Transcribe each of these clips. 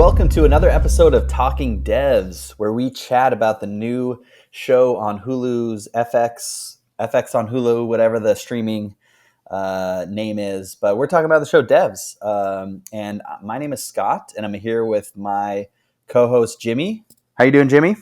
welcome to another episode of Talking Devs, where we chat about the new show on Hulu's FX on Hulu, whatever the streaming name is. But we're talking about the show Devs. And my name is Scott, and I'm here with my co-host Jimmy. How you doing, Jimmy?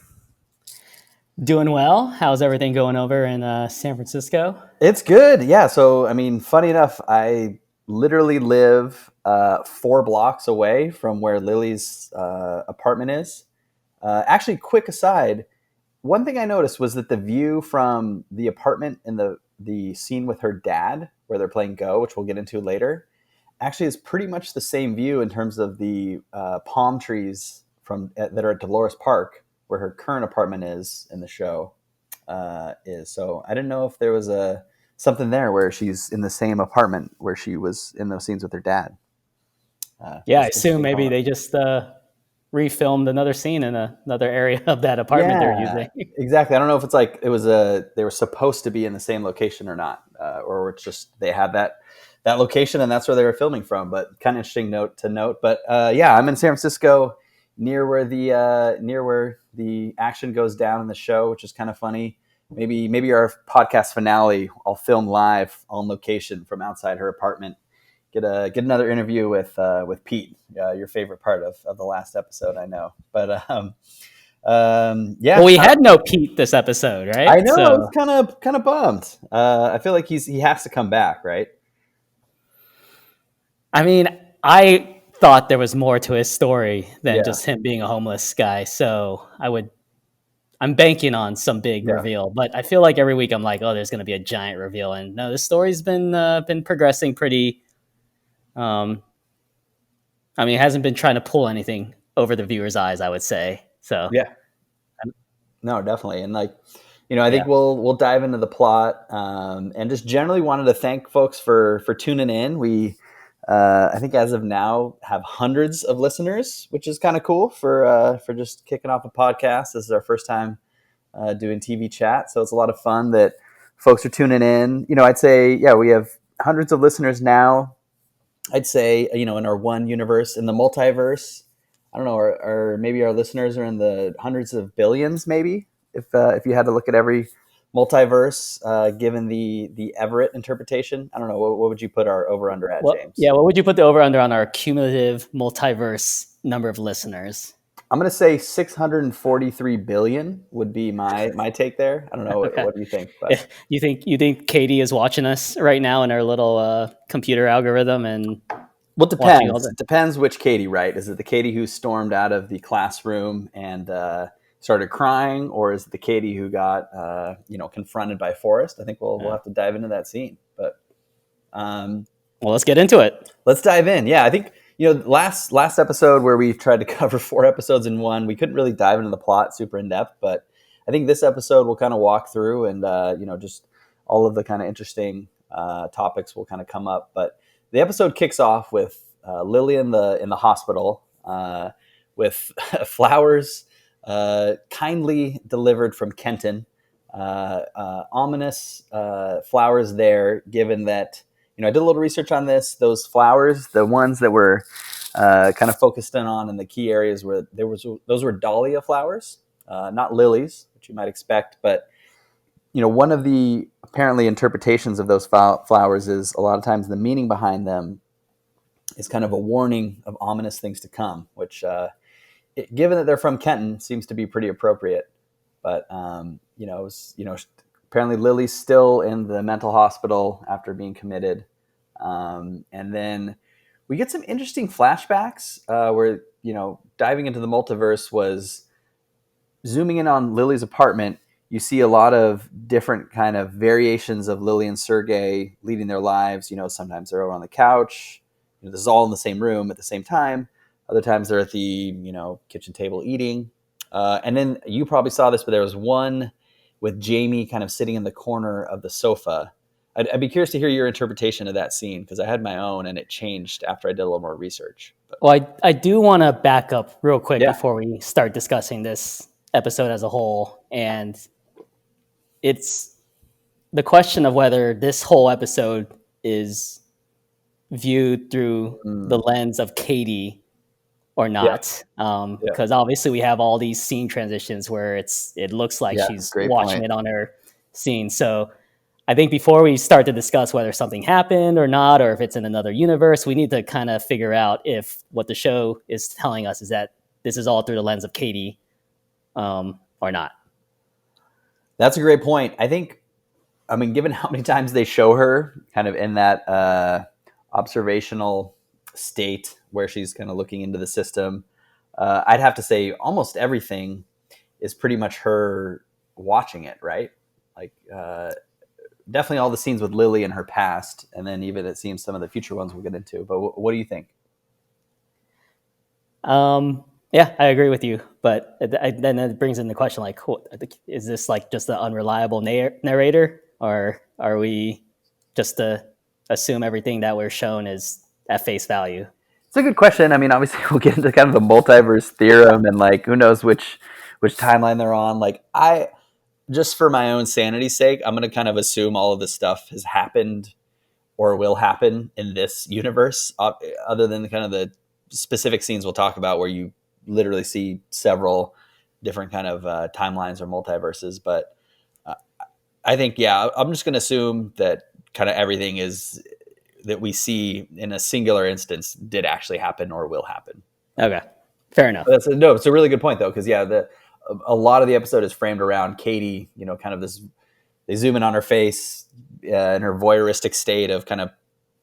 Doing well. How's everything going over in San Francisco? It's good. Yeah. So, funny enough, I literally live 4 blocks away from where Lily's apartment is. Actually, quick aside, one thing I noticed was that the view from the apartment in the scene with her dad, where they're playing Go, which we'll get into later, actually is pretty much the same view in terms of the palm trees that are at Dolores Park, where her current apartment is in the show. So I didn't know if there was something there where she's in the same apartment where she was in those scenes with her dad. I assume maybe they just refilmed another scene in another area of that apartment they're using. Exactly. I don't know if it's like they were supposed to be in the same location or not, or it's just they had that location and that's where they were filming from. But kind of interesting note to note. But I'm in San Francisco, near where the action goes down in the show, which is kind of funny. Maybe our podcast finale, I'll film live on location from outside her apartment. Get another interview with Pete, your favorite part of the last episode, I know. But Well, we had no Pete this episode, right? I know. So. I was kind of bummed. I feel like he has to come back, right? I mean, I thought there was more to his story than just him being a homeless guy. So I'm banking on some big reveal, but I feel like every week I'm like, oh, there's going to be a giant reveal, and no, this story's been progressing pretty. It hasn't been trying to pull anything over the viewer's eyes, I would say. So no, definitely, and I think we'll dive into the plot, and just generally wanted to thank folks for tuning in. We I think as of now have hundreds of listeners, which is kind of cool for just kicking off a podcast. This is our first time doing TV chat, so it's a lot of fun that folks are tuning in. I'd say we have hundreds of listeners now. I'd say in our one universe, in the multiverse, I don't know, or maybe our listeners are in the hundreds of billions, maybe if you had to look at every multiverse, given the Everett interpretation. I don't know. What would you put our over-under at, James? Yeah, what would you put the over-under on our cumulative multiverse number of listeners? I'm going to say 643 billion would be my take there. I don't know. Okay. What do you think? But. You think Katie is watching us right now in our little computer algorithm? And well, it depends. It depends which Katie, right? Is it the Katie who stormed out of the classroom and started crying, or is it the Katie who got confronted by Forrest? I think we'll have to dive into that scene. But well, let's get into it. Let's dive in. Yeah, I think last episode where we tried to cover 4 episodes in one, we couldn't really dive into the plot super in depth. But I think this episode we'll kind of walk through and just all of the kind of interesting topics will kind of come up. But the episode kicks off with Lily in the hospital with flowers. Kindly delivered from Kenton, ominous flowers there, given that, I did a little research on this. Those flowers, the ones that were kind of focused in the key areas where those were dahlia flowers, not lilies, which you might expect. But, one of the apparently interpretations of those flowers is a lot of times the meaning behind them is kind of a warning of ominous things to come, which, given that they're from Kenton, seems to be pretty appropriate. But apparently Lily's still in the mental hospital after being committed, and then we get some interesting flashbacks where diving into the multiverse was zooming in on Lily's apartment. You see a lot of different kind of variations of Lily and Sergey leading their lives. Sometimes they're over on the couch. This is all in the same room at the same time. Other times they're at the, kitchen table eating. And then you probably saw this, but there was one with Jamie kind of sitting in the corner of the sofa. I'd be curious to hear your interpretation of that scene, because I had my own and it changed after I did a little more research. But. Well, I do want to back up real quick before we start discussing this episode as a whole. And it's the question of whether this whole episode is viewed through the lens of Katie or not. Because obviously we have all these scene transitions where it looks like she's watching it on her scene. So I think before we start to discuss whether something happened or not, or if it's in another universe, we need to kind of figure out if what the show is telling us is that this is all through the lens of Katie, or not. That's a great point. I think, I mean, given how many times they show her kind of in that observational state where she's kind of looking into the system, I'd have to say almost everything is pretty much her watching it, right? Like, definitely all the scenes with Lily in her past, and then even it seems some of the future ones we'll get into. But what do you think? Yeah, I agree with you. But then it brings in the question, like, is this like just an unreliable narrator, or are we just to assume everything that we're shown is at face value? It's a good question. I mean, obviously, we'll get into kind of the multiverse theorem and like who knows which timeline they're on. Like, just for my own sanity's sake, I'm going to kind of assume all of this stuff has happened or will happen in this universe, other than kind of the specific scenes we'll talk about where you literally see several different kind of timelines or multiverses. But I think, yeah, I'm just going to assume that kind of everything is that we see in a singular instance did actually happen or will happen. Okay, fair enough. It's a really good point though, because a lot of the episode is framed around Katie. You know, kind of this. They zoom in on her face in her voyeuristic state of kind of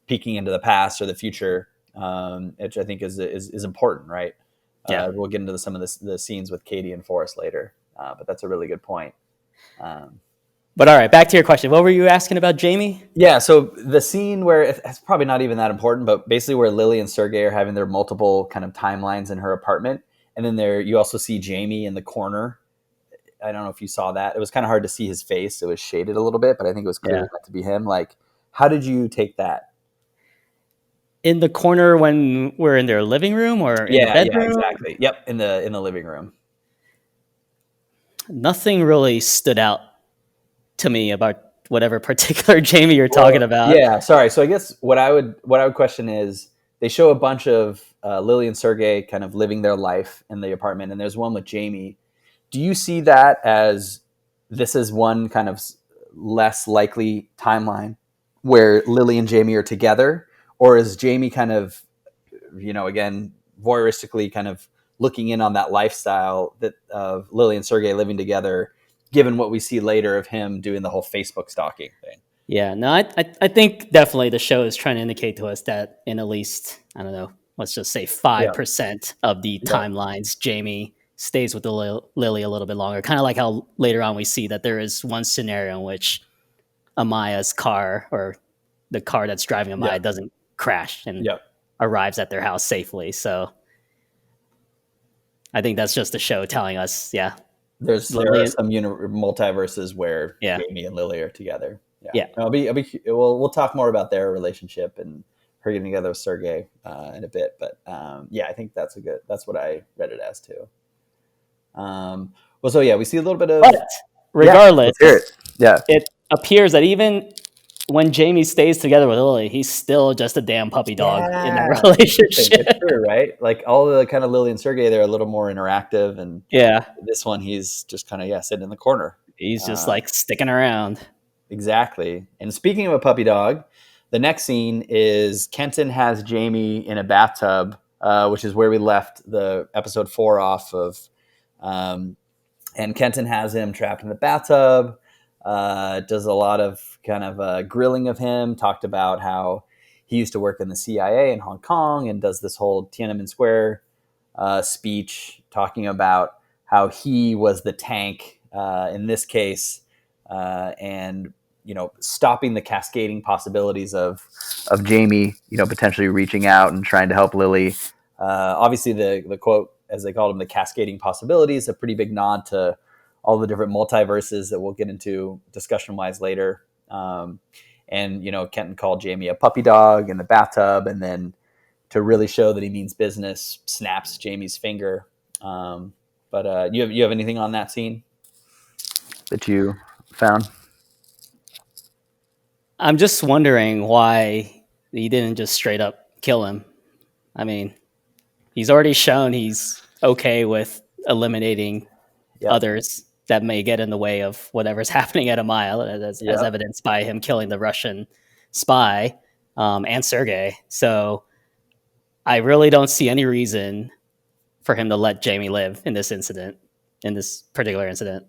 peeking into the past or the future, which I think is important, right? Yeah, we'll get into some of the scenes with Katie and Forrest later, but that's a really good point. But all right, back to your question. What were you asking about Jamie? Yeah, so the scene where it's probably not even that important, but basically where Lily and Sergey are having their multiple kind of timelines in her apartment, and then you also see Jamie in the corner. I don't know if you saw that. It was kind of hard to see his face. It was shaded a little bit, but I think it was clearly meant to be him. Like, how did you take that? In the corner when we're in their living room or in the bedroom? Yeah, exactly. Yep, in the living room. Nothing really stood out to me about whatever particular Jamie you're talking about. Yeah, sorry. So I guess what I would question is they show a bunch of Lily and Sergey kind of living their life in the apartment, and there's one with Jamie. Do you see that as this is one kind of less likely timeline where Lily and Jamie are together, or is Jamie kind of, again, voyeuristically kind of looking in on that lifestyle that of Lily and Sergey living together, given what we see later of him doing the whole Facebook stalking thing? Yeah, no, I think definitely the show is trying to indicate to us that in at least, I don't know, let's just say 5% of the timelines, Jamie stays with the Lily a little bit longer. Kind of like how later on we see that there is one scenario in which Amaya's car, or the car that's driving Amaya, doesn't crash and arrives at their house safely. So I think that's just the show telling us, there are some multiverses where Jamie and Lily are together. Yeah. We'll talk more about their relationship and her getting together with Sergey in a bit. But I think that's what I read it as too. We see a little bit of. But regardless, it appears that even when Jamie stays together with Lily, he's still just a damn puppy dog in that relationship. It's true, right? Like all the kind of Lily and Sergey, they're a little more interactive, and this one he's just kind of sitting in the corner. He's just like sticking around. Exactly. And speaking of a puppy dog, the next scene is Kenton has Jamie in a bathtub, which is where we left the episode 4 off of. And Kenton has him trapped in the bathtub, does a lot of kind of grilling of him, talked about how he used to work in the CIA in Hong Kong, and does this whole Tiananmen Square speech talking about how he was the tank in this case, and stopping the cascading possibilities of Jamie, potentially reaching out and trying to help Lily. Obviously, the quote, as they called him, the cascading possibilities, a pretty big nod to all the different multiverses that we'll get into discussion-wise later. And Kenton called Jamie a puppy dog in the bathtub, and then to really show that he means business, snaps Jamie's finger. But you have anything on that scene that you found? I'm just wondering why he didn't just straight up kill him. I mean, He's already shown he's okay with eliminating others that may get in the way of whatever's happening at a mile, as evidenced by him killing the Russian spy and Sergei. So I really don't see any reason for him to let Jamie live in this particular incident.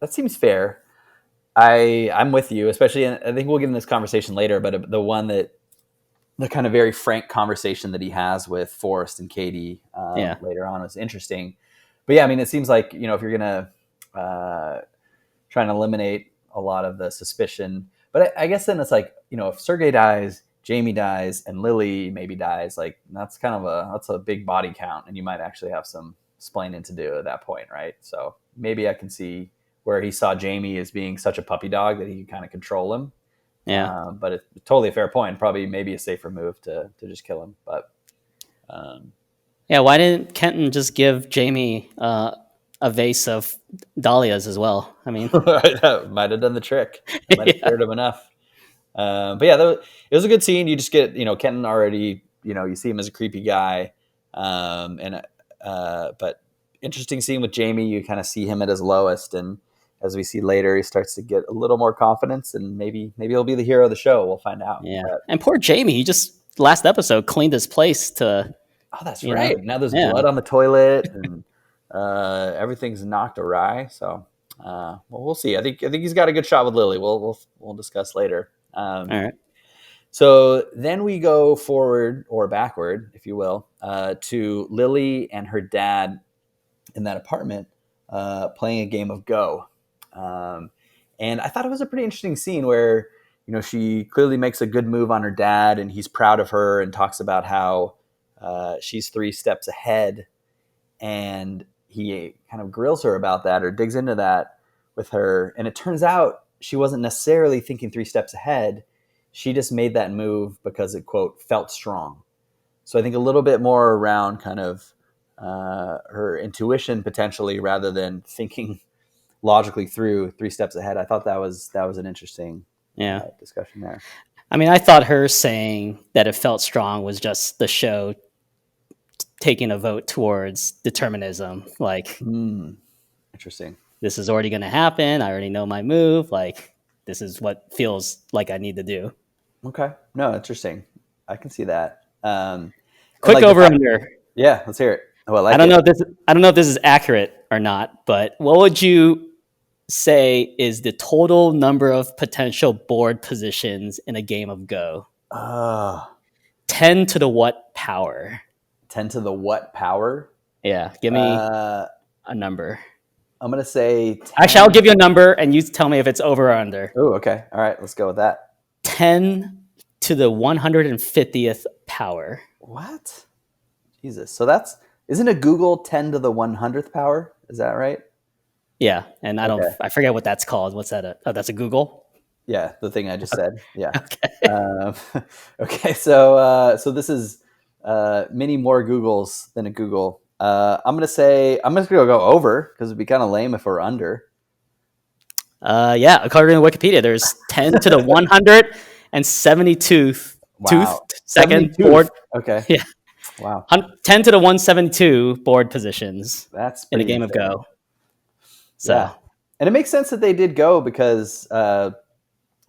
That seems fair. I'm with you, especially, and I think we'll get in this conversation later, but the kind of very frank conversation that he has with Forrest and Katie later on was interesting. But yeah, I mean, it seems like, if you're going to try and eliminate a lot of the suspicion, but I guess then it's like, if Sergei dies, Jamie dies, and Lily maybe dies, like that's a big body count, and you might actually have some splaining to do at that point, right? So maybe I can see where he saw Jamie as being such a puppy dog that he could kind of control him. Yeah. But it's totally a fair point. Probably maybe a safer move to just kill him. But why didn't Kenton just give Jamie a vase of dahlias as well? I mean, that might have done the trick. It might have scared him enough. But yeah, it was a good scene. You just get, Kenton already, you see him as a creepy guy. But interesting scene with Jamie. You kind of see him at his lowest, and as we see later, he starts to get a little more confidence, and maybe he'll be the hero of the show. We'll find out. Yeah. And poor Jamie, he just last episode cleaned his place to. Oh, that's right. Now there's blood on the toilet, and everything's knocked awry. So, well, we'll see. I think he's got a good shot with Lily. We'll discuss later. All right. So then we go forward or backward, if you will, to Lily and her dad in that apartment playing a game of Go. And I thought it was a pretty interesting scene where, she clearly makes a good move on her dad, and he's proud of her and talks about how she's 3 steps ahead. And he kind of grills her about that, or digs into that with her. And it turns out she wasn't necessarily thinking 3 steps ahead. She just made that move because it, quote, felt strong. So I think a little bit more around kind of her intuition potentially, rather than thinking logically through 3 steps ahead. I thought that was an interesting discussion there. I mean, I thought her saying that it felt strong was just the show taking a vote towards determinism. Like, interesting. This is already going to happen. I already know my move. Like, this is what feels like I need to do. Okay. No, interesting. I can see that. Quick over under. Yeah, let's hear it. Oh, I don't know if this is accurate or not, but what would you say is the total number of potential board positions in a game of Go? 10 to the what power? 10 to the what power? Yeah, give me a number. I'm going to say 10. Actually, I'll give you a number and you tell me if it's over or under. Oh, okay. All right, let's go with that. 10 to the 150th power. What? Jesus. So isn't a Google 10 to the 100th power? Is that right? Yeah, and I forget what that's called. What's that? That's a Google? Yeah, the thing I just said. Yeah. Okay. Okay, so this is many more Googles than a Google. I'm just gonna go over because it'd be kind of lame if we're under. According to Wikipedia, there's 10 to the 172th second board. Okay. Yeah. Wow. 10 to the 172 board positions. That's in a game of Go. So, yeah. And it makes sense that they did Go because I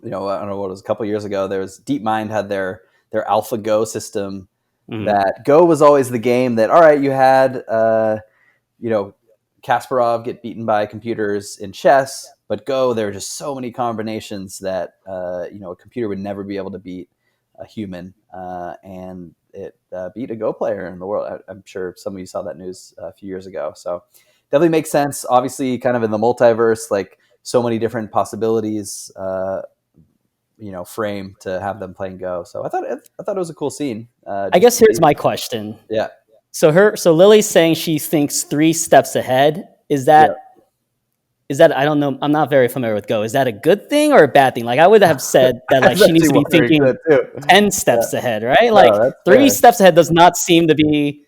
don't know what it was, a couple years ago. There was DeepMind had their Alpha Go system. Mm-hmm. That Go was always the game that, all right, you had Kasparov get beaten by computers in chess, but Go, there were just so many combinations that a computer would never be able to beat a human, and it beat a Go player in the world. I'm sure some of you saw that news a few years ago. So definitely makes sense. Obviously, kind of in the multiverse, like so many different possibilities. Frame to have them playing Go. So I thought it was a cool scene. I guess here's my question. Yeah. So Lily's saying she thinks 3 steps ahead. Is that I don't know. I'm not very familiar with Go. Is that a good thing or a bad thing? Like I would have said that like she needs to be thinking 10 steps ahead, right? Like 3 steps ahead does not seem to be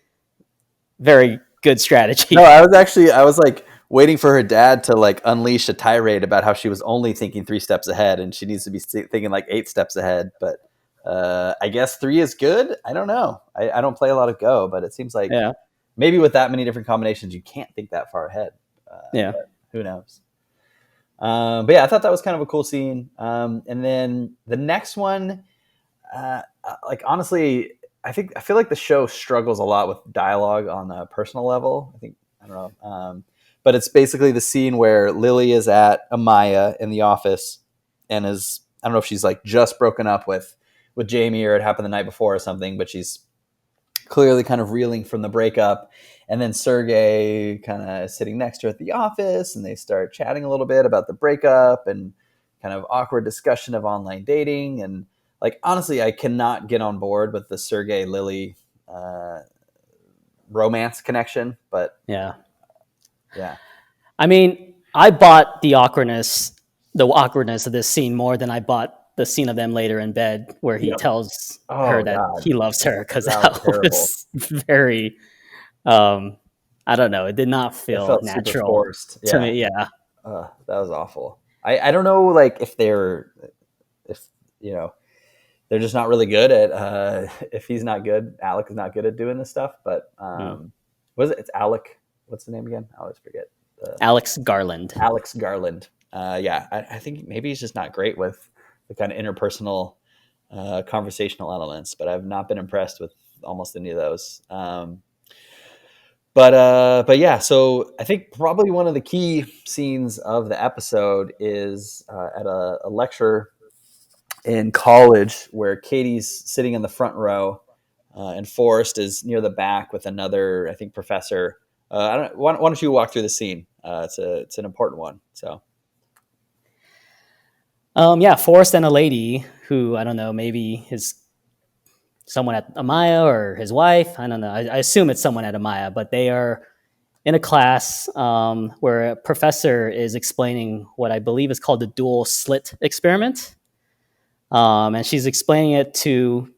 very good strategy. No, I was like waiting for her dad to like unleash a tirade about how she was only thinking 3 steps ahead and she needs to be thinking like 8 steps ahead. But I guess 3 is good. I don't know. I don't play a lot of Go, but it seems like Yeah. maybe with that many different combinations, you can't think that far ahead. Yeah. But who knows? But yeah, I thought that was kind of a cool scene. And then the next one, like honestly, I feel like the show struggles a lot with dialogue on a personal level. I don't know. But it's basically the scene where Lily is at Amaya in the office and is, I don't know if she's like just broken up with Jamie or it happened the night before or something, but she's clearly kind of reeling from the breakup. And then Sergey kind of sitting next to her at the office and they start chatting a little bit about the breakup and kind of awkward discussion of online dating. And like, honestly, I cannot get on board with the Sergey Lily romance connection, but Yeah. yeah. I mean, I bought the awkwardness of this scene more than I bought the scene of them later in bed where he tells her that he loves her, because that was very, I don't know, it did not feel natural to me. Yeah. That was awful. I don't know, like if you know, they're just not really good at if he's not good, Alec is not good at doing this stuff. But what is it? It's Alec. What's the name again? I always forget. Alex Garland. Alex Garland. Yeah, I think maybe he's just not great with the kind of interpersonal conversational elements, but I've not been impressed with almost any of those. But yeah, so I think probably one of the key scenes of the episode is at a lecture in college where Katie's sitting in the front row and Forrest is near the back with another, I think, professor. Why don't you walk through the scene? It's an important one. So. Yeah, Forrest and a lady who, I don't know, maybe is someone at Amaya or his wife. I don't know. I assume it's someone at Amaya, but they are in a class where a professor is explaining what I believe is called the dual slit experiment. And she's explaining it to,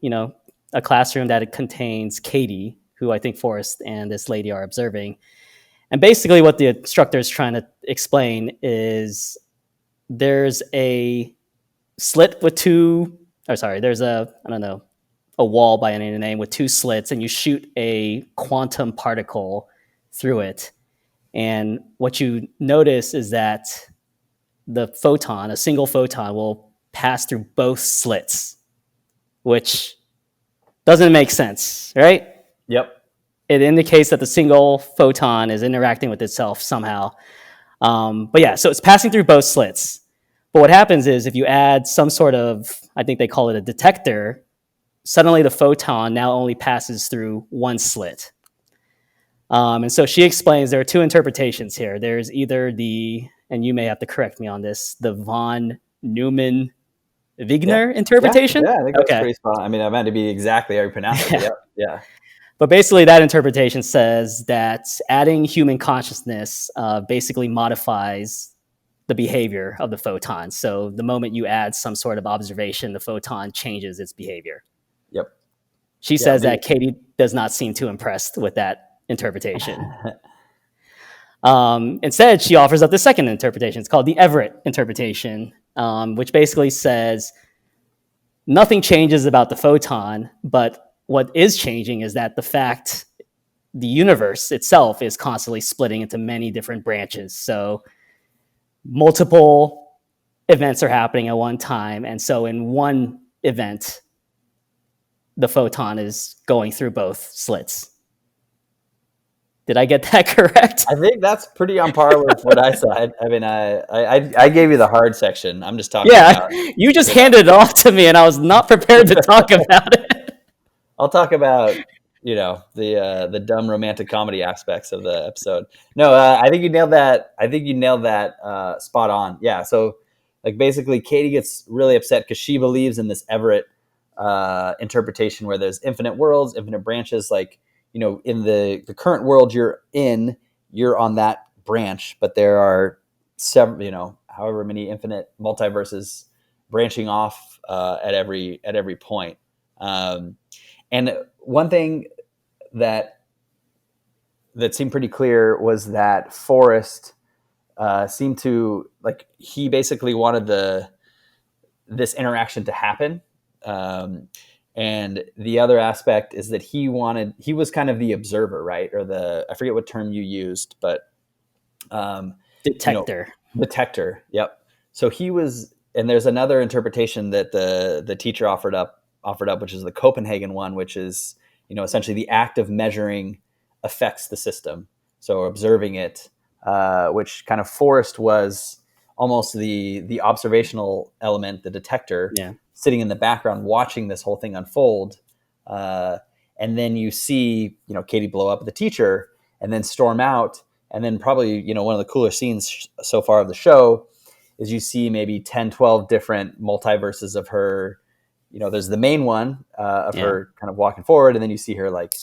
a classroom that contains Katie, who I think Forrest and this lady are observing. And basically what the instructor is trying to explain is there's a slit with there's a wall by any name with two slits, and you shoot a quantum particle through it. And what you notice is that a single photon, will pass through both slits, which doesn't make sense, right? Yep. It indicates that the single photon is interacting with itself somehow. But yeah, so it's passing through both slits. But what happens is if you add some sort of, I think they call it a detector, suddenly the photon now only passes through one slit. And so she explains there are two interpretations here. There's either and you may have to correct me on this, the von Neumann Wigner interpretation. Yeah, I think that's pretty spot on. I mean, I meant to be exactly how you pronounce it. Yeah. But basically, that interpretation says that adding human consciousness basically modifies the behavior of the photon. So the moment you add some sort of observation, the photon changes its behavior. Yep. She says that Katie does not seem too impressed with that interpretation. Instead, she offers up the second interpretation. It's called the Everett interpretation, which basically says nothing changes about the photon, but what is changing is that the universe itself is constantly splitting into many different branches. So multiple events are happening at one time. And so in one event, the photon is going through both slits. Did I get that correct? I think that's pretty on par with what I said. I mean, I gave you the hard section. I'm just talking about... You just handed it off to me, and I was not prepared to talk about it. I'll talk about, the dumb romantic comedy aspects of the episode. No, I think you nailed that. Spot on. Yeah, so like basically Katie gets really upset because she believes in this Everett interpretation where there's infinite worlds, infinite branches, like... in the current world you're on that branch, but there are several, however many infinite multiverses branching off at every point. And one thing that seemed pretty clear was that Forrest seemed to, like, he basically wanted this interaction to happen, And the other aspect is that he was kind of the observer, right? Or I forget what term you used, but detector. Detector. Yep. So he was, and there's another interpretation that the teacher offered up, which is the Copenhagen one, which is, essentially the act of measuring affects the system. So observing it, which kind of Forrest was almost the observational element, the detector, sitting in the background watching this whole thing unfold. And then you see, Katie blow up at the teacher and then storm out. And then probably, one of the cooler scenes so far of the show is you see maybe 10, 12 different multiverses of her. There's the main one of her kind of walking forward. And then you see her like,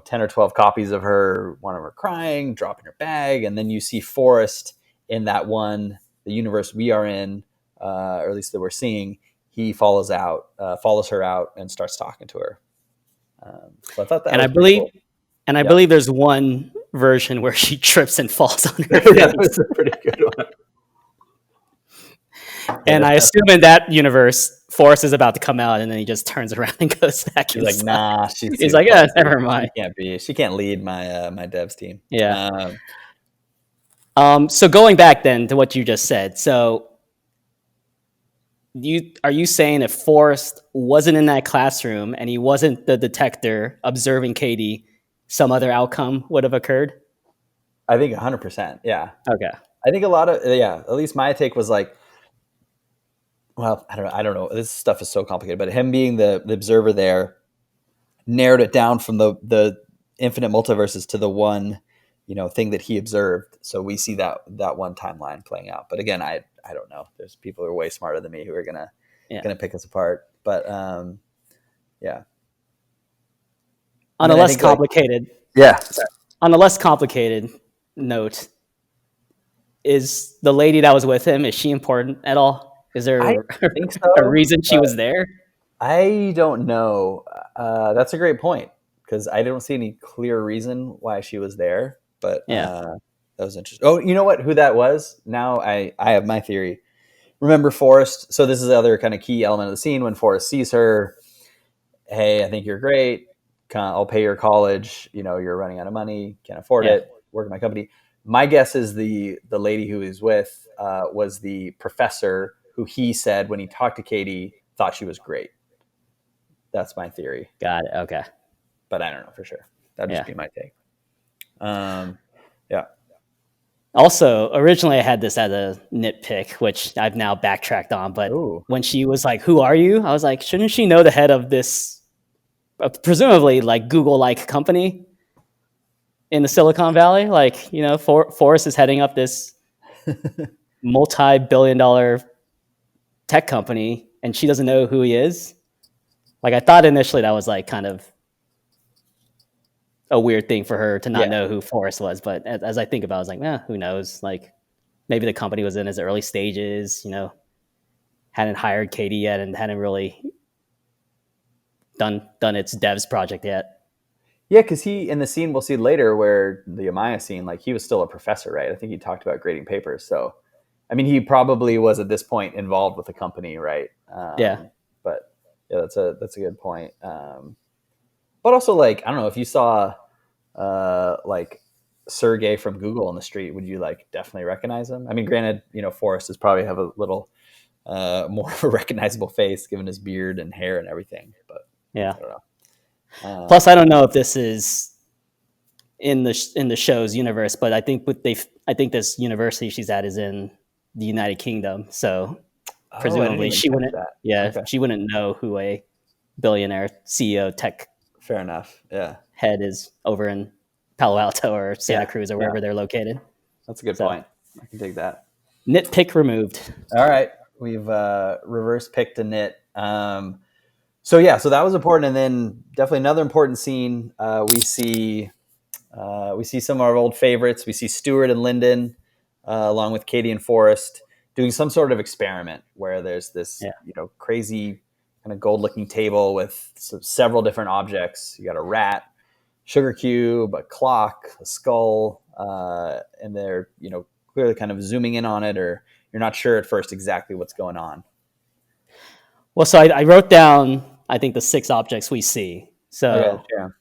10 or 12 copies of her, one of her crying, dropping her bag. And then you see Forrest in that one, the universe we are in, or at least that we're seeing. He follows her out and starts talking to her. So I thought that was pretty cool. And I believe there's one version where she trips and falls on her face. That was a pretty good one. And I assume in that universe, Forrest is about to come out, and then he just turns around and goes back. He's like, nah. He's like, yeah, never mind. She can't lead my my devs team. Yeah. So going back then to what you just said, so are you saying if Forrest wasn't in that classroom and he wasn't the detector observing Katie, some other outcome would have occurred? I think 100%. Yeah. Okay. I think a lot of, at least my take was like, well, I don't know. This stuff is so complicated, but him being the observer there narrowed it down from the infinite multiverses to the one, thing that he observed. So we see that one timeline playing out. But again, I don't know. There's people who are way smarter than me who are gonna pick us apart. But yeah. On a less complicated note, is the lady that was with him, is she important at all? Is there a reason she was there? I don't know. That's a great point, because I don't see any clear reason why she was there. But that was interesting. Oh, you know what? Who that was? Now I have my theory. Remember Forrest? So this is the other kind of key element of the scene when Forrest sees her. Hey, I think you're great. I'll pay your college. You're running out of money. Can't afford it. Work at my company. My guess is the lady who he's with was the professor who he said when he talked to Katie thought she was great. That's my theory. Got it. Okay. But I don't know for sure. That'd just be my take. Yeah. Also, originally I had this as a nitpick, which I've now backtracked on. But when she was like, "Who are you?" I was like, shouldn't she know the head of this, presumably like Google-like company in the Silicon Valley? Like, Forrest is heading up this multi-billion-dollar tech company, and she doesn't know who he is. Like, I thought initially that was like kind of a weird thing for her to not know who Forrest was. But as I think about it, I was like, who knows? Like, maybe the company was in its early stages, hadn't hired Katie yet and hadn't really done its devs project yet. Yeah, because he, in the scene we'll see later where the Amaya scene, like he was still a professor, right? I think he talked about grading papers. So, I mean, he probably was at this point involved with the company, right? But yeah, that's a good point. But also, like, I don't know, if you saw like Sergey from Google on the street, would you like definitely recognize him? I mean, granted, Forrest does probably have a little more of a recognizable face given his beard and hair and everything. But yeah, I don't know. Plus, I don't know if this is in the show's universe, but I think this university she's at is in the United Kingdom, so presumably she wouldn't. She wouldn't know who a billionaire CEO tech. Fair enough. Yeah. Head is over in Palo Alto or Santa Cruz or wherever they're located. That's a good point. I can dig that. Nitpick removed. All right, we've reverse picked a nit. So that was important, and then definitely another important scene. We see some of our old favorites. We see Stuart and Lyndon, along with Katie and Forrest, doing some sort of experiment where there's this crazy kind of gold-looking table with several different objects. You got a rat, sugar cube, a clock, a skull, and they're clearly kind of zooming in on it, or you're not sure at first exactly what's going on. Well, so I wrote down, I think, the 6 objects we see. Okay, So sure.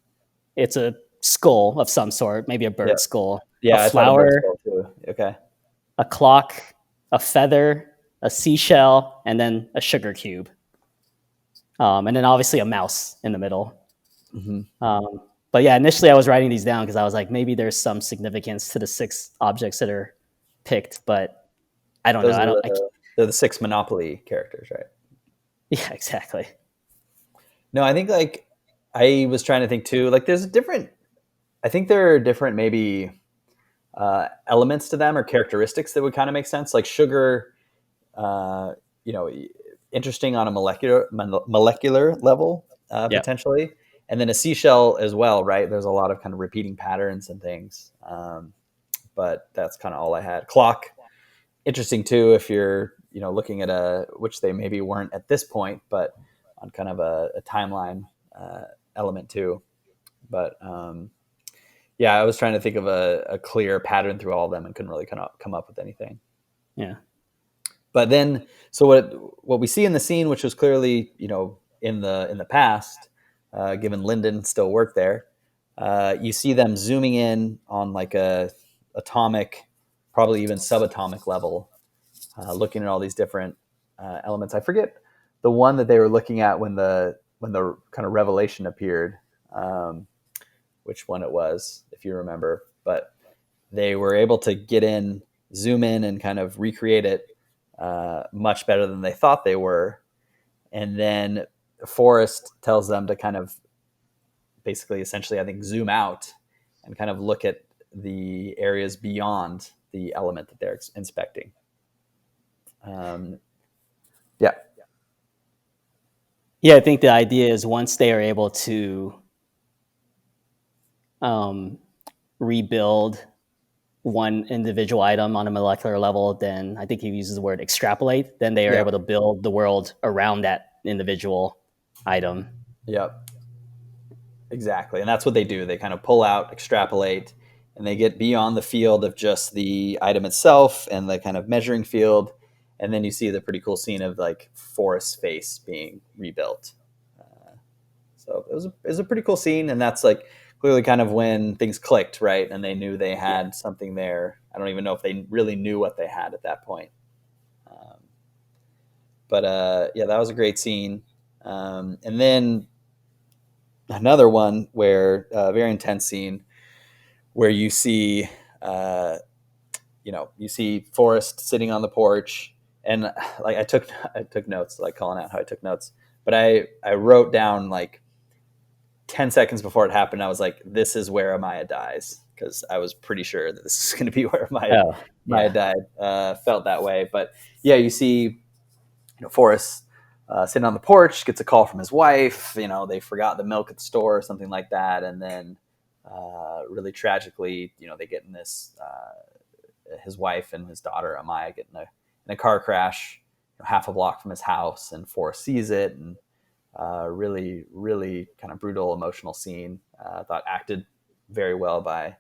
it's a skull of some sort, maybe a Yeah. bird skull, a Yeah, I thought a bird flower, skull too. Okay. a clock, a feather, a seashell, and then a sugar cube. And then obviously a mouse in the middle. Mm-hmm. But yeah, initially I was writing these down because I was like, maybe there's some significance to the 6 objects that are picked, but I don't know. Those are I they're the 6 Monopoly characters, right? yeah, exactly. No, I think like I was trying to think too. Like, there's a different. I think there are different maybe elements to them or characteristics that would kind of make sense. Like sugar, uh, you know, interesting on a molecular level Yeah. potentially, and then a seashell as well, right? There's a lot of kind of repeating patterns and things. But that's kind of all I had. Clock, interesting too if you're looking at which they maybe weren't at this point, but on kind of a timeline element too. But yeah, I was trying to think of a clear pattern through all of them and couldn't really come up with anything. Yeah. But then, so what we see in the scene, which was clearly in the past, given Lyndon still worked there, you see them zooming in on like a atomic, probably even subatomic level, looking at all these different elements. I forget the one that they were looking at when the kind of revelation appeared, which one it was, if you remember. But they were able to zoom in, and kind of recreate it much better than they thought they were. And then Forrest tells them to kind of basically, essentially, I think, zoom out and kind of look at the areas beyond the element that they're inspecting. Yeah. Yeah, I think the idea is once they are able to rebuild one individual item on a molecular level, then I think he uses the word extrapolate, then they are able to build the world around that individual item. Yep. Exactly. And that's what they do. They kind of pull out, extrapolate, and they get beyond the field of just the item itself and the kind of measuring field. And then you see the pretty cool scene of like Forrest's face being rebuilt. So it was a pretty cool scene. And that's like clearly kind of when things clicked, right? And they knew they had something there. I don't even know if they really knew what they had at that point. But yeah, that was a great scene. And then another one where a very intense scene where you see you see Forrest sitting on the porch, and like I took notes, like calling out how I took notes, but I wrote down like 10 seconds before it happened, I was like, this is where Amaya dies, because I was pretty sure that this is going to be where Amaya died. Felt that way. But yeah, you see Forrest sitting on the porch, gets a call from his wife. They forgot the milk at the store or something like that. And then really tragically, they get in this, his wife and his daughter, Amaya, get in a car crash half a block from his house, and Forrest sees it. And really, really kind of brutal, emotional scene. I thought acted very well by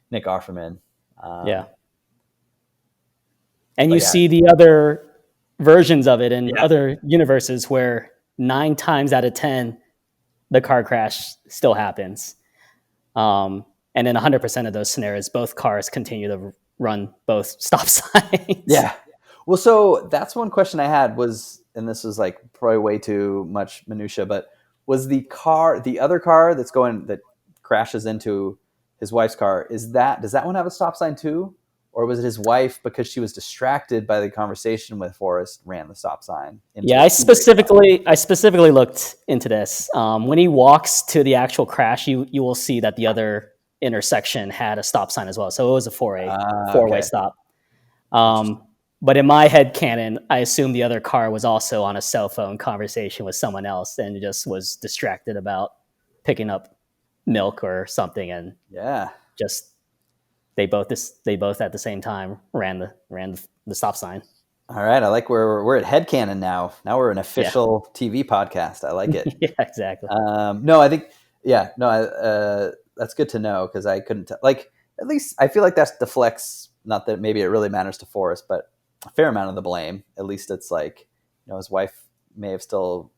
Nick Offerman. Yeah. And you see the other versions of it in other universes where 9 times out of 10 the car crash still happens, and in 100% of those scenarios both cars continue to run both stop signs. Well, so that's one question I had was, and this was like probably way too much minutia, but was the other car that crashes into his wife's car, does that one have a stop sign too? Or was it his wife, because she was distracted by the conversation with Forrest, ran the stop sign? I specifically looked into this. When he walks to the actual crash, you will see that the other intersection had a stop sign as well. So it was a four-way stop. But in my head canon, I assume the other car was also on a cell phone conversation with someone else and just was distracted about picking up milk or something, and just they both at the same time ran the stop sign. All right, I like we're at headcanon now. Now we're an official TV podcast. I like it. Yeah, exactly. No, I think that's good to know, because I couldn't like, at least I feel like that deflects, not that maybe it really matters to Forrest, but a fair amount of the blame. At least it's like his wife may have still,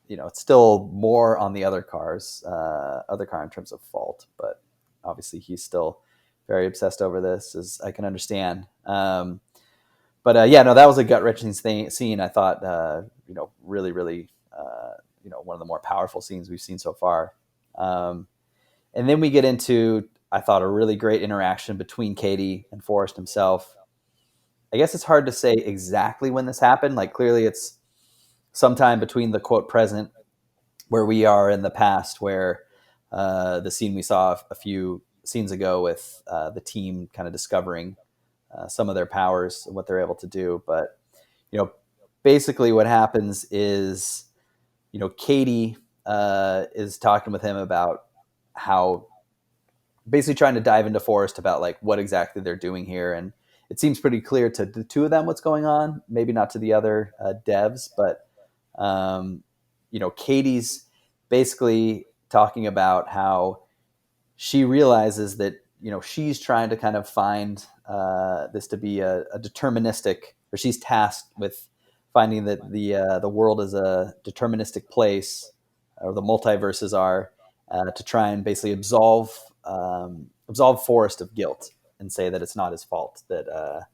it's still more on the other car in terms of fault, but obviously he's still very obsessed over this, as I can understand. But yeah, no, that was a gut wrenching scene. I thought, really, really, one of the more powerful scenes we've seen so far. And then we get into, I thought, a really great interaction between Katie and Forrest himself. I guess it's hard to say exactly when this happened. Like, clearly it's sometime between the quote present where we are in the past, where the scene we saw a few scenes ago with the team kind of discovering some of their powers and what they're able to do. But, basically what happens is, Katie is talking with him about how, basically trying to dive into Forrest about like what exactly they're doing here. And it seems pretty clear to the two of them what's going on, maybe not to the other devs, but Katie's basically talking about how she realizes that, she's trying to kind of find this to be a deterministic, or she's tasked with finding that the world is a deterministic place, or the multiverses are, to try and basically absolve Forrest of guilt and say that it's not his fault. That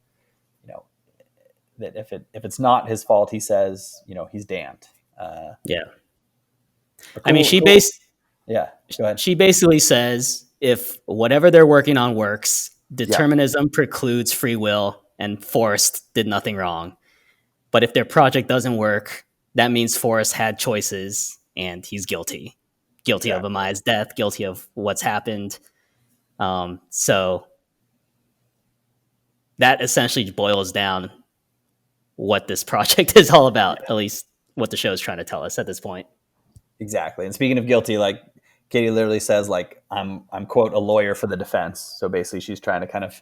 that if it's not his fault, he says, he's damned. Yeah. Cool, I mean, yeah. Go ahead. She basically says if whatever they're working on works, determinism precludes free will, and Forrest did nothing wrong. But if their project doesn't work, that means Forrest had choices and he's guilty. Guilty of Amaya's death, guilty of what's happened. So that essentially boils down what this project is all about, at least what the show is trying to tell us at this point. Exactly. And speaking of guilty, like Katie literally says, like, I'm quote, a lawyer for the defense. So basically she's trying to kind of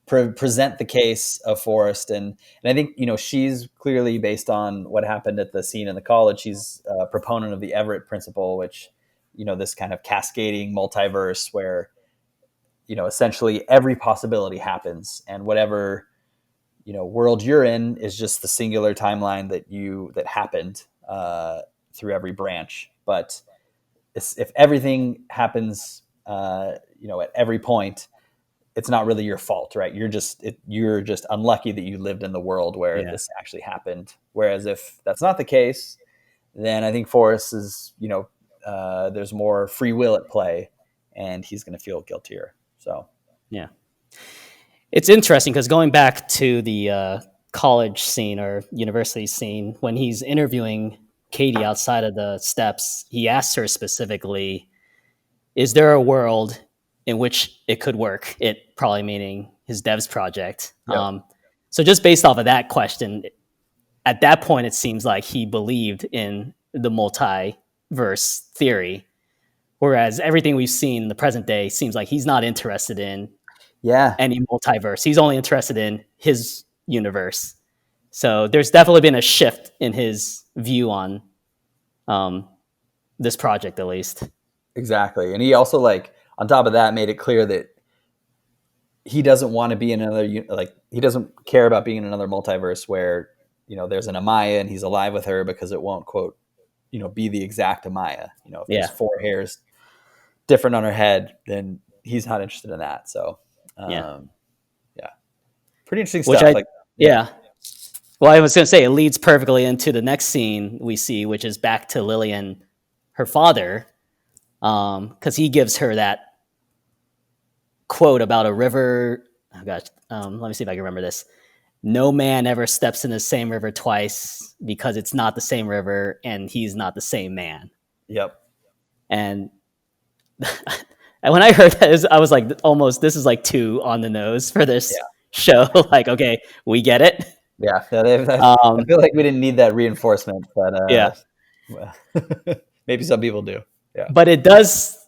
present the case of Forrest. And I think, she's clearly, based on what happened at the scene in the college, she's a proponent of the Everett principle, which, this kind of cascading multiverse where, essentially every possibility happens, and whatever, world you're in is just the singular timeline that happened through every branch. But if everything happens, at every point, it's not really your fault, right? You're just unlucky that you lived in the world where this actually happened. Whereas if that's not the case, then I think Forrest is, there's more free will at play, and he's going to feel guiltier. So, yeah, it's interesting because going back to the college scene or university scene, when he's interviewing Katie outside of the steps, he asks her specifically, is there a world in which it could work? It probably meaning his DEVS project. Yep. So just based off of that question, at that point, it seems like he believed in the multiverse theory, whereas everything we've seen in the present day seems like he's not interested in any multiverse. He's only interested in his universe. So there's definitely been a shift in his view on this project, at least. Exactly. And he also, like, on top of that, made it clear that he doesn't want to be in another, like, he doesn't care about being in another multiverse where, there's an Amaya and he's alive with her, because it won't, quote, be the exact Amaya. If there's 4 hairs different on her head, then he's not interested in that. So, pretty interesting stuff. Well, I was going to say, it leads perfectly into the next scene we see, which is back to Lily and her father, because he gives her that quote about a river. Oh gosh, let me see if I can remember this. No man ever steps in the same river twice, because it's not the same river and he's not the same man. Yep. And when I heard that, I was like, almost, this is like too on the nose for this show. Like, okay, we get it. Yeah. I feel like we didn't need that reinforcement, but maybe some people do. Yeah. But it does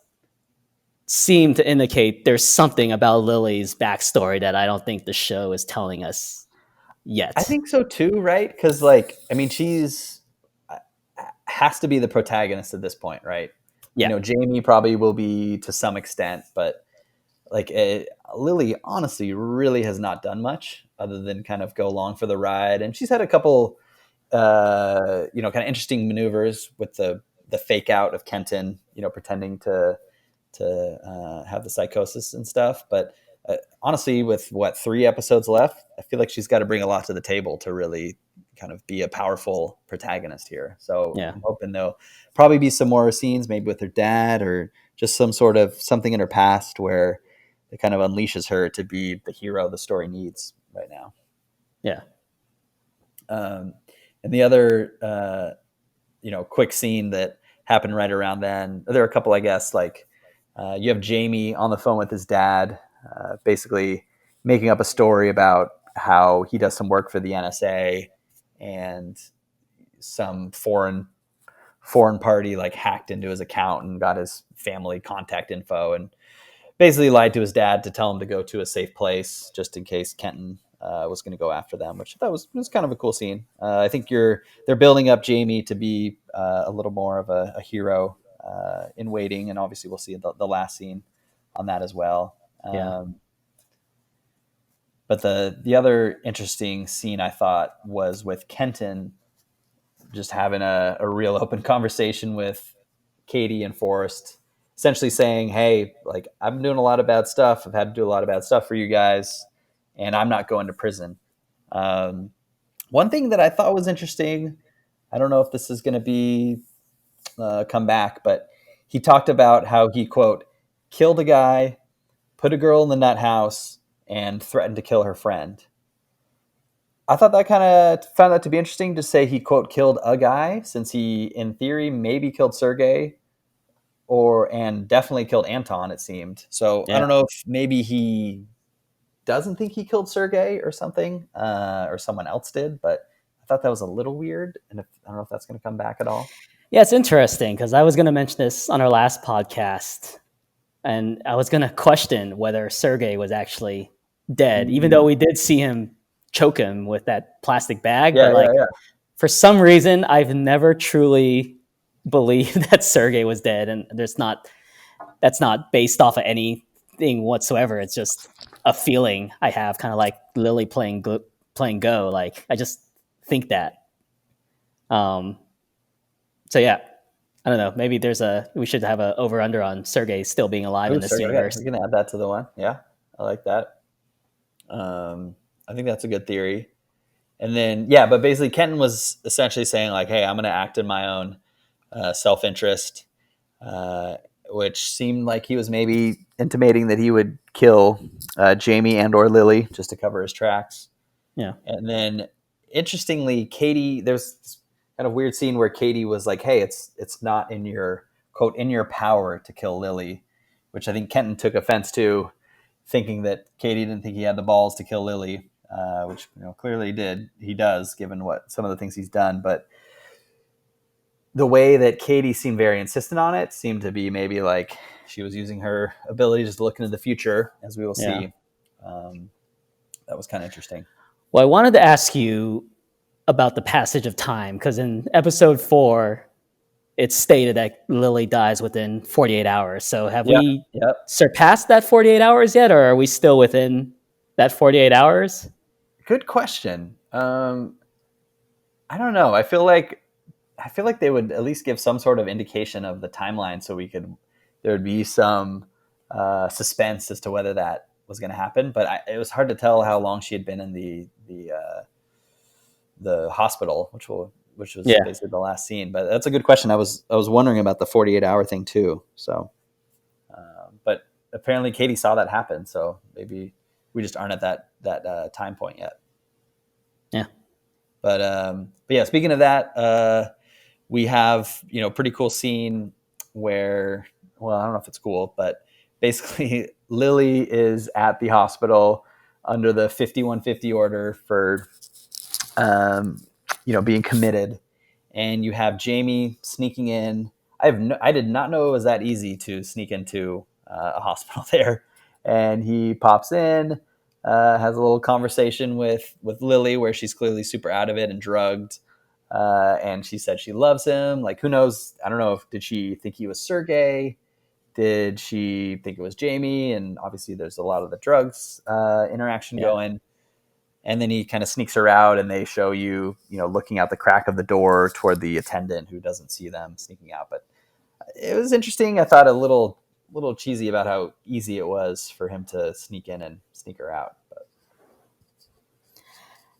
seem to indicate there's something about Lily's backstory that I don't think the show is telling us yet. I think so too, right? Because, like, I mean, she's has to be the protagonist at this point, right? Yeah. Jamie probably will be to some extent, but like Lily honestly really has not done much other than kind of go along for the ride. And she's had a couple you know, kind of interesting maneuvers with the fake out of Kenton, you know, pretending to have the psychosis and stuff. But honestly, with what 3 episodes left, I feel like she's got to bring a lot to the table to really kind of be a powerful protagonist here. So Yeah. I'm hoping there'll probably be some more scenes, maybe with her dad or just some sort of something in her past where it kind of unleashes her to be the hero the story needs right now. Yeah. And the other, you know, quick scene that happened right around then, there are a couple, I guess, like you have Jamie on the phone with his dad, basically making up a story about how he does some work for the NSA and some foreign party like hacked into his account and got his family contact info and basically lied to his dad to tell him to go to a safe place just in case Kenton was going to go after them, which I thought was kind of a cool scene. I think they're building up Jamie to be a little more of a hero in waiting, and obviously we'll see the last scene on that as well. Yeah. But the other interesting scene I thought was with Kenton just having a real open conversation with Katie and Forrest, essentially saying, hey, like, I'm doing a lot of bad stuff. I've had to do a lot of bad stuff for you guys, and I'm not going to prison. One thing that I thought was interesting, I don't know if this is going to be come back, but he talked about how he, quote, killed a guy, put a girl in the nut house, and threatened to kill her friend. I thought that found that to be interesting to say he, quote, killed a guy, since he, in theory, maybe killed Sergey and definitely killed Anton, it seemed. So I don't know if maybe he doesn't think he killed Sergey or something, or someone else did, but I thought that was a little weird. And I don't know if that's going to come back at all. Yeah, it's interesting because I was going to mention this on our last podcast, and I was going to question whether Sergey was actually dead, even though we did see him choke him with that plastic bag. Yeah, but like, yeah. For some reason, I've never truly believed that Sergey was dead, and that's not based off of anything whatsoever. It's just a feeling I have, kind of like Lily playing Go. Like, I just think that. So yeah, I don't know. Maybe we should have a over under on Sergey still being alive in this universe. We can add that to the one. Yeah, I like that. I think that's a good theory. And then, yeah, but basically Kenton was essentially saying like, hey, I'm going to act in my own self-interest, which seemed like he was maybe intimating that he would kill Jamie and or Lily just to cover his tracks. Yeah. And then, interestingly, Katie, there's this kind of weird scene where Katie was like, hey, it's not in your, quote, in your power to kill Lily, which I think Kenton took offense to, thinking that Katie didn't think he had the balls to kill Lily, which, you know, clearly he does, given what some of the things he's done. But the way that Katie seemed very insistent on it seemed to be maybe like she was using her ability just to look into the future, as we will see. That was kind of interesting. Well, I wanted to ask you about the passage of time, because in episode 4, it's stated that Lily dies within 48 hours. So have we surpassed that 48 hours yet, or are we still within that 48 hours? Good question. I don't know. I feel like they would at least give some sort of indication of the timeline, so there would be some suspense as to whether that was going to happen. But it was hard to tell how long she had been in the hospital, which was basically the last scene. But that's a good question. I was wondering about the 48-hour thing too. So, but apparently Katie saw that happen. So maybe we just aren't at that time point yet. Yeah. But yeah, speaking of that, we have, you know, pretty cool scene where, well, I don't know if it's cool, but basically Lily is at the hospital under the 5150 order for, you know, being committed, and you have Jamie sneaking in. I did not know it was that easy to sneak into a hospital there, and he pops in, has a little conversation with Lily where she's clearly super out of it and drugged, and she said she loves him. Like, who knows? I don't know did she think he was Sergey? Did she think it was Jamie? And obviously there's a lot of the drugs interaction going. and then he kind of sneaks her out, and they show you, looking out the crack of the door toward the attendant who doesn't see them sneaking out. But it was interesting. I thought a little cheesy about how easy it was for him to sneak in and sneak her out. But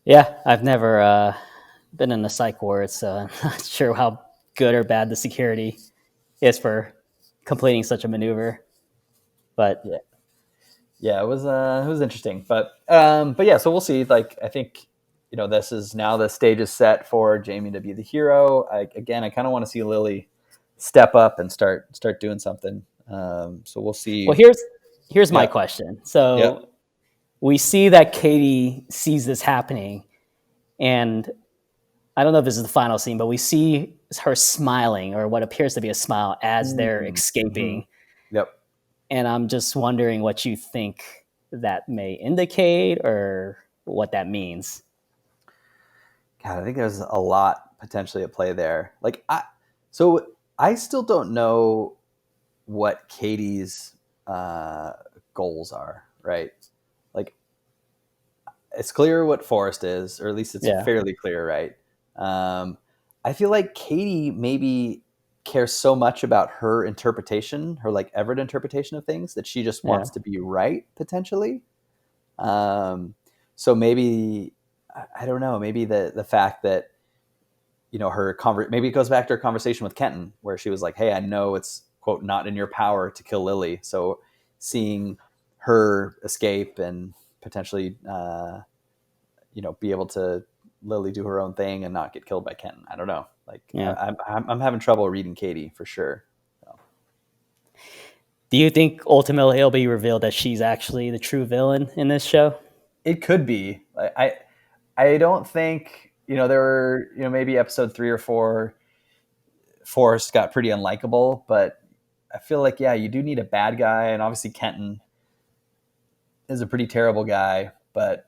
yeah, I've never been in a psych ward, so I'm not sure how good or bad the security is for completing such a maneuver. But yeah, it was interesting. But yeah, so we'll see. Like, I think, this is now the stage is set for Jamie to be the hero. I kind of want to see Lily step up and start doing something. So we'll see. Well, here's my question. So we see that Katie sees this happening, and I don't know if this is the final scene, but we see her smiling, or what appears to be a smile, as they're escaping. Mm-hmm. Yep. And I'm just wondering what you think that may indicate, or what that means. God, I think there's a lot potentially at play there. Like, I still don't know what Katie's goals are, right? Like, it's clear what Forrest is, or at least it's fairly clear, right? I feel like Katie maybe cares so much about her interpretation, her like Everett interpretation of things, that she just wants to be right, potentially. So maybe, I don't know, maybe the fact that, maybe it goes back to her conversation with Kenton, where she was like, hey, I know it's, quote, not in your power to kill Lily. So seeing her escape and potentially, be able to Lily do her own thing and not get killed by Kenton. I don't know. Like, I'm having trouble reading Katie for sure. So. Do you think ultimately it'll be revealed that she's actually the true villain in this show? It could be. I don't think, there were, maybe episode 3 or 4, Forrest got pretty unlikable, but I feel like, you do need a bad guy. And obviously Kenton is a pretty terrible guy, but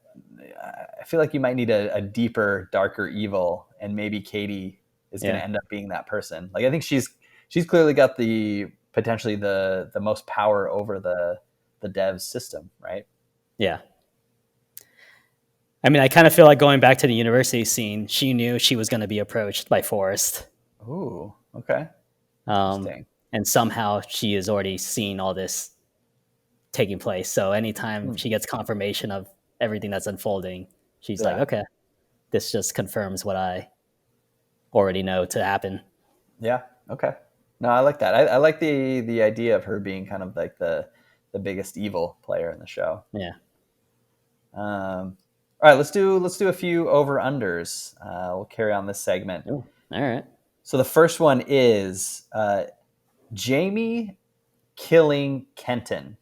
I feel like you might need a deeper, darker evil, and maybe Katie is going to end up being that person. Like, I think she's clearly got potentially the most power over the DEVS system, right? Yeah. I mean, I kind of feel like, going back to the university scene, she knew she was going to be approached by Forrest. Ooh, okay. And somehow she has already seen all this taking place. So anytime she gets confirmation of everything that's unfolding, she's like, okay, this just confirms what I already know to happen. Yeah. Okay. No, I like that. I like the idea of her being kind of like the biggest evil player in the show. Yeah. All right, let's do a few over unders. We'll carry on this segment. Ooh, all right. So the first one is Jamie killing Kenton.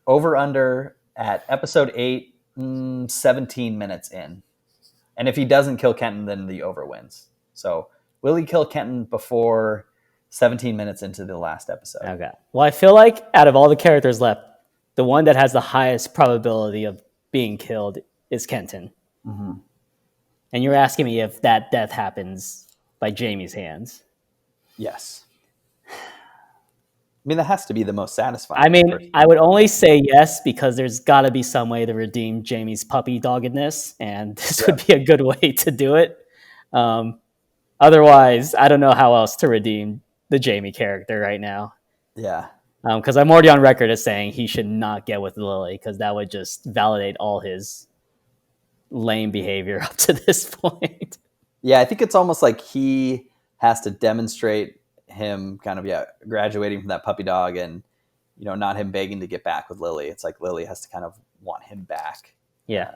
Over under at episode 8, 17 minutes in. And if he doesn't kill Kenton, then the over wins. So will he kill Kenton before 17 minutes into the last episode? Okay. Well, I feel like out of all the characters left, the one that has the highest probability of being killed is Kenton. Mm-hmm. And you're asking me if that death happens by Jamie's hands. Yes. I mean, that has to be the most satisfying. I mean, I would only say yes because there's got to be some way to redeem Jamie's puppy doggedness, and this would be a good way to do it. Otherwise, I don't know how else to redeem the Jamie character right now. Yeah. Because I'm already on record as saying he should not get with Lily, because that would just validate all his lame behavior up to this point. Yeah, I think it's almost like he has to demonstrate him kind of graduating from that puppy dog, and not him begging to get back with Lily. It's like Lily has to kind of want him back. Yeah.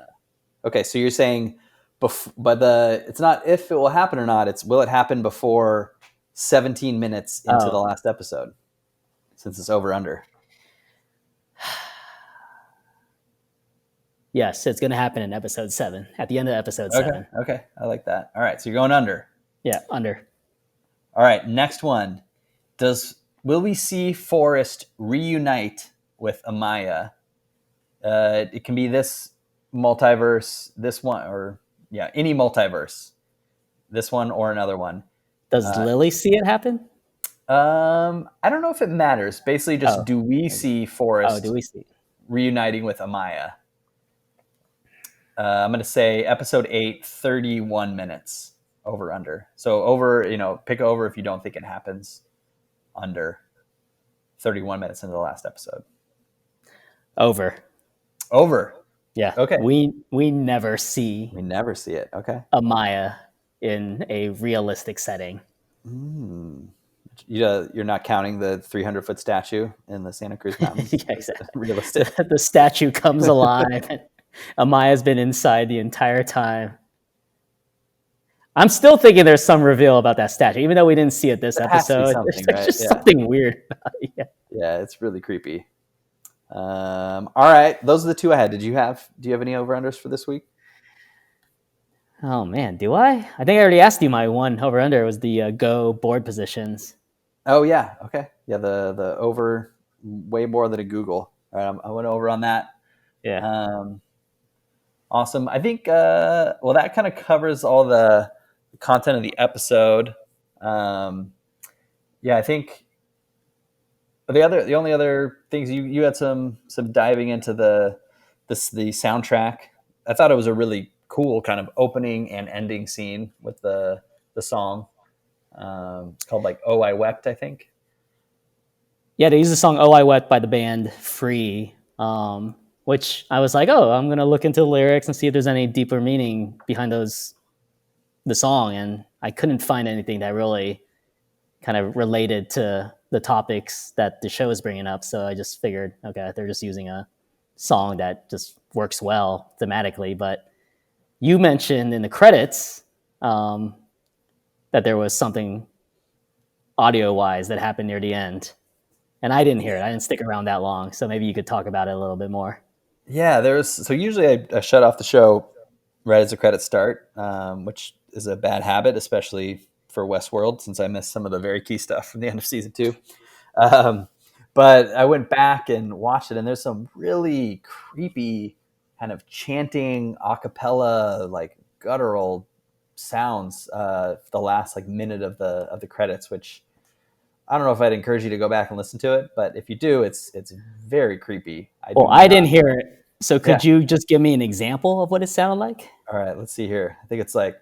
Okay, so you're saying, but it's not if it will happen or not. It's will it happen before 17 minutes into the last episode, since it's over under. Yes, it's going to happen in episode 7, at the end of episode 7. Okay, I like that. All right, so you're going under. Yeah, under. All right, next one. Will we see Forrest reunite with Amaya? It can be this multiverse, this one, or any multiverse. This one or another one. Does Lily see it happen? I don't know if it matters. Basically, just do we see Forrest do we see reuniting with Amaya? I'm going to say episode 8, 31 minutes over under. So over, pick over if you don't think it happens. Under 31 minutes into the last episode. Over. Yeah. Okay. We never see. We never see it. Okay. Amaya in a realistic setting. You're not counting the 300-foot statue in the Santa Cruz Mountains. Yeah, exactly. Realistic. The statue comes alive. And Amaya's been inside the entire time. I'm still thinking there's some reveal about that statue, even though we didn't see it this episode. There's just something weird about it. Yeah, it's really creepy. All right, those are the two I had. Do you have any over-unders for this week? Oh man, do I? I think I already asked you my one over-under. It was the Go board positions. Oh yeah, okay. Yeah, the over way more than a Google. All right, I went over on that. Yeah. Awesome. I think that kind of covers all the content of the episode. I think the only other things you had some diving into the soundtrack. I thought it was a really cool kind of opening and ending scene with the song. It's called like "Oh I Wept," I think. Yeah, they use the song "Oh I Wept" by the band Free, which I was like, oh, I'm gonna look into the lyrics and see if there's any deeper meaning behind the song, and I couldn't find anything that really kind of related to the topics that the show is bringing up. So I just figured, okay, they're just using a song that just works well thematically. But you mentioned in the credits that there was something audio-wise that happened near the end, and I didn't hear it. I didn't stick around that long, so maybe you could talk about it a little bit more. Yeah, so usually I shut off the show right as the credits start, which is a bad habit, especially for Westworld, since I missed some of the very key stuff from the end of season 2. But I went back and watched it, and there's some really creepy kind of chanting a cappella, like guttural sounds the last like minute of the credits, which I don't know if I'd encourage you to go back and listen to it, but if you do, it's very creepy. I didn't hear it, so could you just give me an example of what it sounded like? All right, let's see here. I think it's like,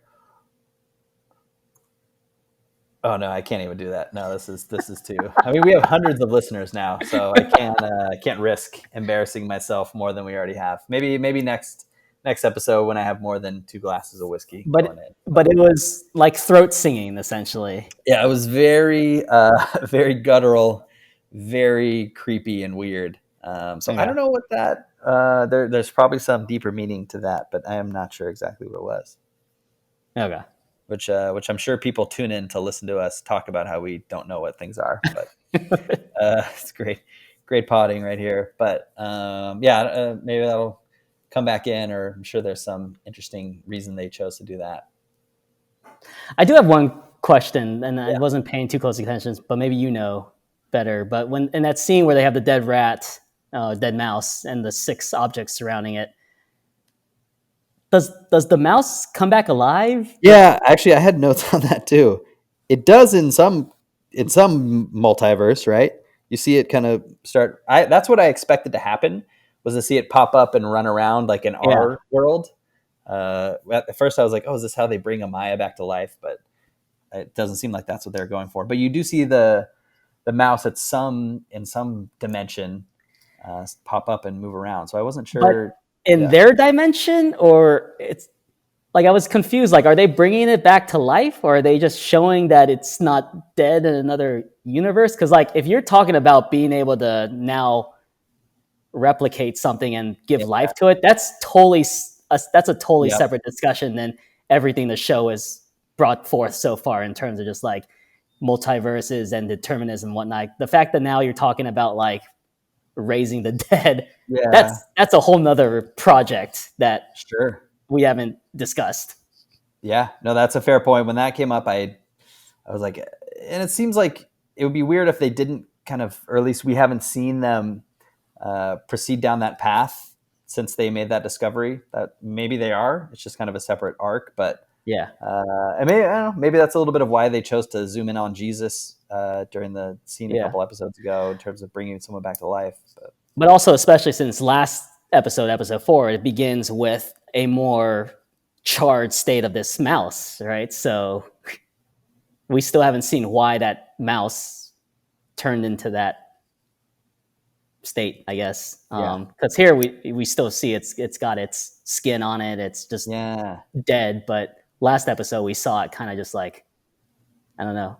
oh no, I can't even do that. No, this is too. I mean, we have hundreds of listeners now, so I can't risk embarrassing myself more than we already have. Maybe next episode when I have more than 2 glasses of whiskey. But it was like throat singing essentially. Yeah, it was very very guttural, very creepy and weird. I don't know what that. There's probably some deeper meaning to that, but I am not sure exactly what it was. Okay. Which I'm sure people tune in to listen to us talk about how we don't know what things are, but it's great potting right here. But maybe that'll come back in, or I'm sure there's some interesting reason they chose to do that. I do have one question, and I wasn't paying too close attention, but maybe you know better. But when in that scene where they have the dead rat, dead mouse, and the 6 objects surrounding it, does the mouse come back alive? Yeah, actually, I had notes on that too. It does in some multiverse, right? You see it kind of start. That's what I expected to happen, was to see it pop up and run around like in our world. At first, I was like, "Oh, is this how they bring Amaya back to life?" But it doesn't seem like that's what they're going for. But you do see the mouse in some dimension pop up and move around. So I wasn't sure. But in their dimension, or it's like I was confused. Like, are they bringing it back to life, or are they just showing that it's not dead in another universe? Because like, if you're talking about being able to now replicate something and give life to it, that's a totally separate discussion than everything the show has brought forth so far in terms of just like multiverses and determinism and whatnot. The fact that now you're talking about like raising the dead, that's a whole nother project that we haven't discussed. Yeah, no, that's a fair point. When that came up, I was like, and it seems like it would be weird if they didn't kind of, or at least we haven't seen them proceed down that path since they made that discovery. That maybe they are. It's just kind of a separate arc, but and maybe, I don't know, maybe that's a little bit of why they chose to zoom in on Jesus during the scene a couple episodes ago in terms of bringing someone back to life. But also, especially since last episode 4, it begins with a more charred state of this mouse, right? So we still haven't seen why that mouse turned into that state, I guess. Because here we still see it's got its skin on it. It's just dead. But last episode we saw it kind of just like, I don't know,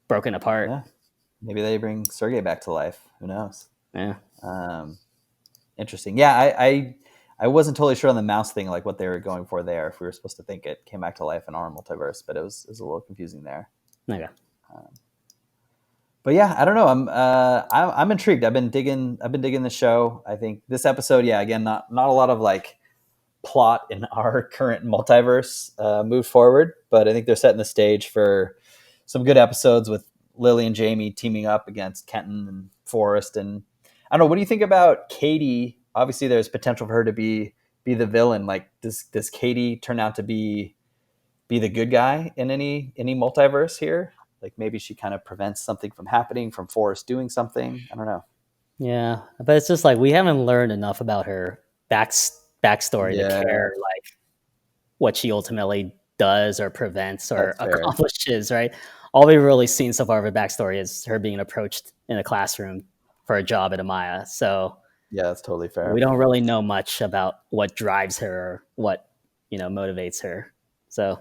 broken apart. Yeah. Maybe they bring Sergey back to life. Who knows? Yeah. Interesting. Yeah, I wasn't totally sure on the mouse thing, like what they were going for there. If we were supposed to think it came back to life in our multiverse, but it was a little confusing there. Okay. But yeah, I don't know. I'm intrigued. I've been digging the show. I think this episode, again, not a lot of like plot in our current multiverse moved forward, but I think they're setting the stage for some good episodes with Lily and Jamie teaming up against Kenton and Forrest. And I don't know, what do you think about Katie? Obviously, there's potential for her to be the villain. Like, does Katie turn out to be the good guy in any multiverse here? Like maybe she kind of prevents something from happening, from Forrest doing something. I don't know. Yeah, but it's just like we haven't learned enough about her backstory to care like what she ultimately does or prevents or accomplishes, right? All we've really seen so far of her backstory is her being approached in a classroom for a job at Amaya. So yeah, that's totally fair. We don't really know much about what drives her or what, motivates her. So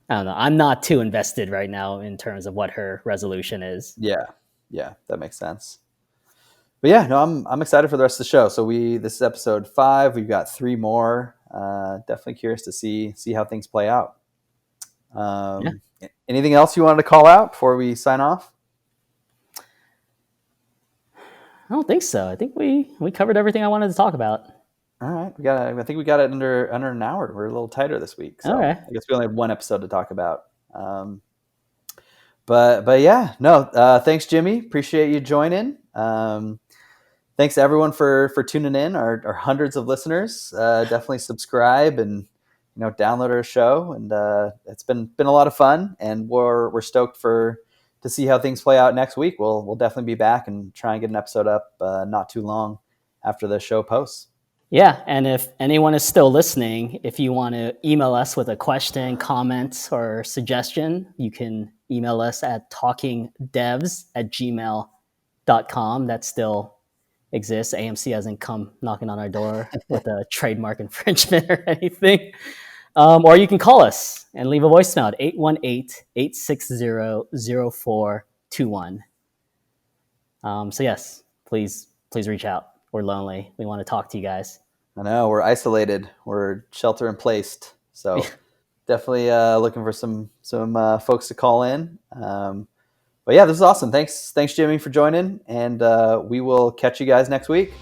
I don't know. I'm not too invested right now in terms of what her resolution is. Yeah, that makes sense. But yeah, no, I'm excited for the rest of the show. So this is episode 5. We've got 3 more. Definitely curious to see how things play out. Anything else you wanted to call out before we sign off? I don't think so. I think we covered everything I wanted to talk about. All right, I think we got it under an hour. We're a little tighter this week, so I guess we only had one episode to talk about. But yeah, no. Thanks, Jimmy. Appreciate you joining. Thanks to everyone for tuning in. Our hundreds of listeners. Definitely subscribe and download our show. And it's been a lot of fun, and we're stoked to see how things play out next week. We'll definitely be back and try and get an episode up not too long after the show posts. Yeah, and if anyone is still listening, if you want to email us with a question, comment, or suggestion, you can email us at talkingdevs@gmail.com. That still exists. AMC hasn't come knocking on our door with a trademark infringement or anything. Or you can call us and leave a voicemail at 818-860-0421. So yes, please reach out. We're lonely. We want to talk to you guys. I know, we're isolated. We're shelter in place. So definitely looking for some folks to call in. But yeah, this is awesome. Thanks, Jimmy, for joining. And we will catch you guys next week.